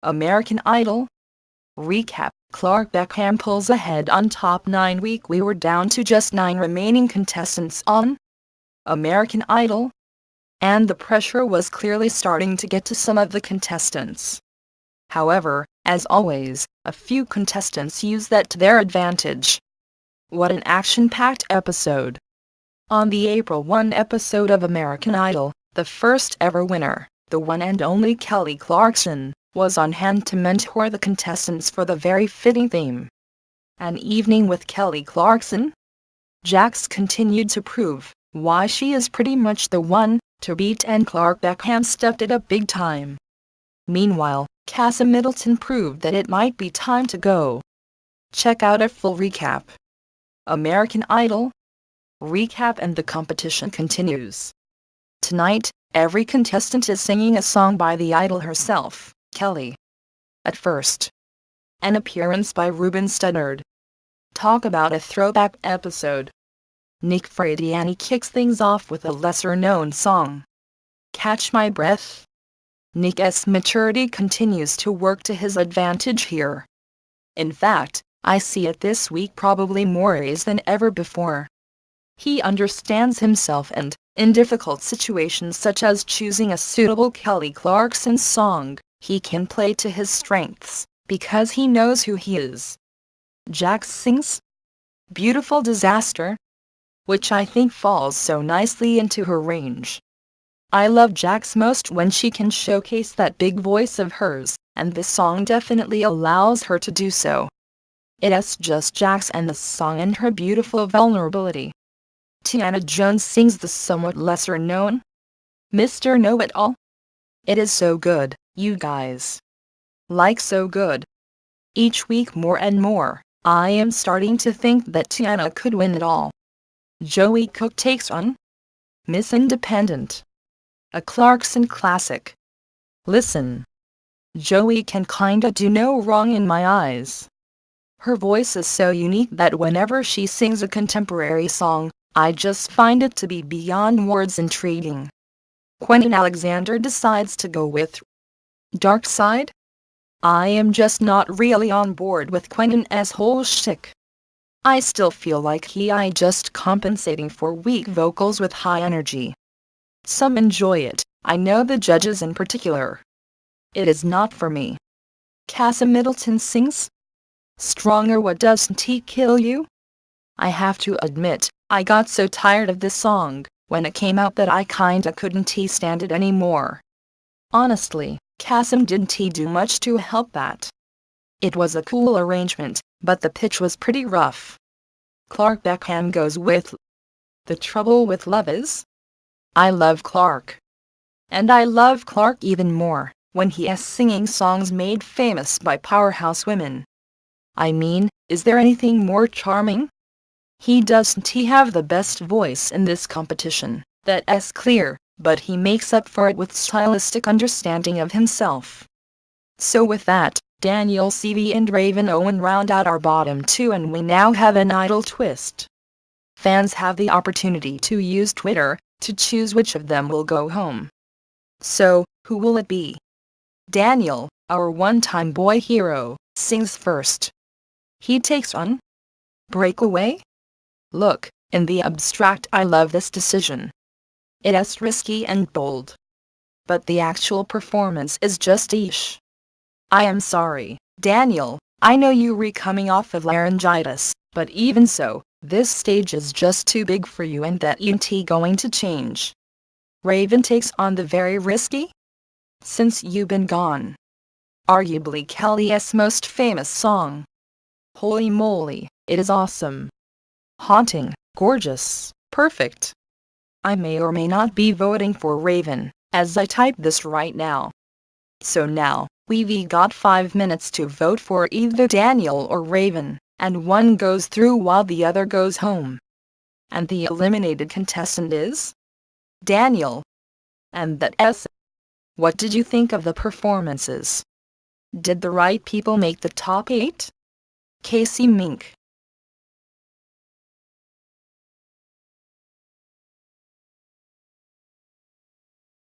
American Idol recap. Clark Beckham pulls ahead on top 9 week. We were down to just 9 remaining contestants on American Idol, and the pressure was clearly starting to get to some of the contestants. However, as always, a few contestants use that to their advantage. What an action-packed episode! On the April 1 episode of American Idol, the first ever winner, the one and only Kelly Clarkson, was on hand to mentor the contestants for the very fitting theme. An evening with Kelly Clarkson? Jax continued to prove why she is pretty much the one to beat, and Clark Beckham stepped it up big time. Meanwhile, Casa Middleton proved that it might be time to go. Check out a full recap. American Idol recap, and the competition continues. Tonight, every contestant is singing a song by the idol herself, Kelly. At first, an appearance by Ruben Studdard. Talk about a throwback episode. Nick Frediani kicks things off with a lesser-known song, Catch My Breath. Nick's maturity continues to work to his advantage here. In fact, I see it this week probably more ways than ever before. He understands himself, and, in difficult situations such as choosing a suitable Kelly Clarkson song, he can play to his strengths, because he knows who he is. Jax sings Beautiful Disaster, which I think falls so nicely into her range. I love Jax most when she can showcase that big voice of hers, and this song definitely allows her to do so. It's just Jax and the song and her beautiful vulnerability. Tiana Jones sings the somewhat lesser-known Mr. Know-It-All. It is so good, you guys. Like so good. Each week more and more, I am starting to think that Tiana could win it all. Joey Cook takes on Miss Independent, a Clarkson classic. Listen, Joey can kinda do no wrong in my eyes. Her voice is so unique that whenever she sings a contemporary song, I just find it to be beyond words intriguing. Quentin Alexander decides to go with Dark Side? I am just not really on board with Quentin's whole shtick. I still feel like he just compensating for weak vocals with high energy. Some enjoy it, I know the judges in particular. It is not for me. Casa Middleton sings Stronger. What Doesn't He Kill You? I have to admit, I got so tired of this song when it came out that I kinda couldn't stand it anymore. Honestly, Kasim didn't do much to help that. It was a cool arrangement, but the pitch was pretty rough. Clark Beckham goes with The Trouble with Love Is. I love Clark. And I love Clark even more when he is singing songs made famous by powerhouse women. I mean, is there anything more charming? Doesn't he have the best voice in this competition? That's clear, but he makes up for it with stylistic understanding of himself. So with that, Daniel CV and Raven Owen round out our bottom 2, and we now have an idol twist. Fans have the opportunity to use Twitter to choose which of them will go home. So, who will it be? Daniel, our one-time boy hero, sings first. He takes on Breakaway? Look, in the abstract I love this decision. It's risky and bold. But the actual performance is just eesh. I am sorry, Daniel, I know you're coming off of laryngitis, but even so, this stage is just too big for you, and that ain't going to change. Raven takes on the very risky Since You've Been Gone. Arguably Kelly's most famous song. Holy moly, it is awesome. Haunting, gorgeous, perfect. I may or may not be voting for Raven, as I type this right now. So now, we've got 5 minutes to vote for either Daniel or Raven, and one goes through while the other goes home. And the eliminated contestant is Daniel. And that's it. What did you think of the performances? Did the right people make the top 8? Casey Mink.